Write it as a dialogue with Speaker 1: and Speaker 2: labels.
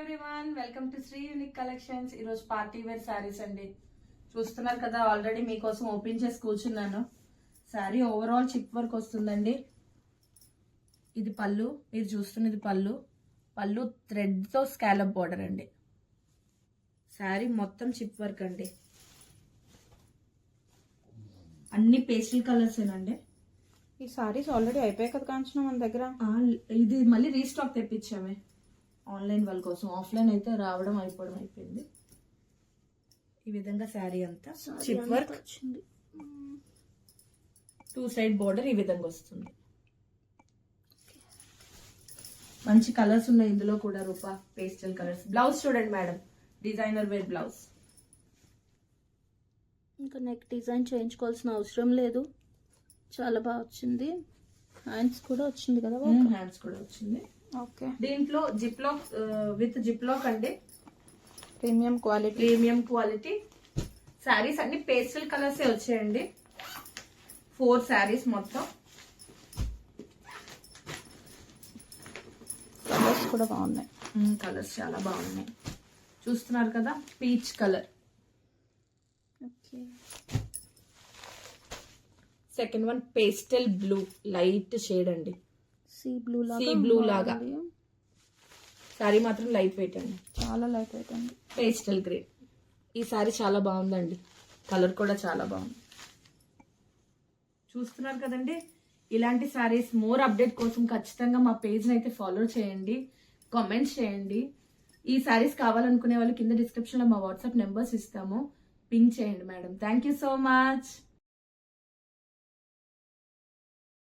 Speaker 1: Everyone, welcome to Shri unique collections. ఈరోజు party wear saris అండి. చూస్తున్నారు కదా, ఆల్రెడీ మీకోసం ఓపెన్ చేసి కూర్చున్నాను. శారీ ఓవరాల్ చిప్ వర్క్ వస్తుందండి. ఇది పళ్ళు, మీరు చూస్తున్నది పళ్ళు. పళ్ళు థ్రెడ్తో స్కాలప్ బోర్డర్ అండి. శారీ మొత్తం చిప్ వర్క్ అండి. అన్ని పేస్టల్ కలర్స్ ఏనండి.
Speaker 2: ఈ సారీస్ ఆల్రెడీ అయిపోయాయి కదా కాంచన మన దగ్గర.
Speaker 1: ఇది మళ్ళీ రీస్టాక్ తెప్పించామే ఆన్లైన్ వాళ్ళ కోసం. ఆఫ్లైన్ అయితే రావడం అయిపోవడం అయిపోయింది. ఈ విధంగా శారీ అంతా చిప్ వర్క్ వచ్చింది. 2 సైడ్ బోర్డర్ ఈ విధంగా వస్తుంది. మంచి కలర్స్ ఉన్నాయి ఇందులో కూడా. రూపా పేస్టల్ కలర్స్. బ్లౌజ్ చూడండి మేడం, డిజైనర్ వేర్ బ్లౌజ్.
Speaker 2: ఇంకా నెక్ డిజైన్ చేయించుకోవాల్సిన అవసరం లేదు, చాలా బాగా వచ్చింది. హ్యాండ్స్ కూడా వచ్చింది కదా.
Speaker 1: హ్యాండ్స్ కూడా వచ్చింది.
Speaker 2: ఓకే,
Speaker 1: దీంట్లో జిప్లాక్ విత్ జిప్లాక్ అండి.
Speaker 2: ప్రీమియం
Speaker 1: క్వాలిటీ శారీస్ అన్ని పేస్టల్ కలర్స్ వచ్చాయండి. 4 శారీస్ మొత్తం.
Speaker 2: కలర్స్ కూడా బాగున్నాయి.
Speaker 1: కలర్స్ చాలా బాగున్నాయి. చూస్తున్నారు కదా, peach colour.
Speaker 2: Okay,
Speaker 1: second one pastel blue, light shade అండి. సీ బ్లూ లాగా. శారీ మాత్రం లైట్ వెయిట్ అండి,
Speaker 2: చాలా లైట్ వెయిట్ అండి.
Speaker 1: Pastel green. ఈ శారీ చాలా బాగుందండి, కలర్ కూడా చాలా బాగుంది. చూస్తున్నారు కదండి, ఇలాంటి శారీస్ మోర్ అప్డేట్ కోసం ఖచ్చితంగా మా పేజ్ని అయితే ఫాలో చేయండి, కామెంట్స్ చేయండి. ఈ శారీస్ కావాలనుకునే వాళ్ళు కింద డిస్క్రిప్షన్లో మా వాట్సాప్ నెంబర్స్ ఇస్తాము, పింక్ చేయండి madam. Thank you so much.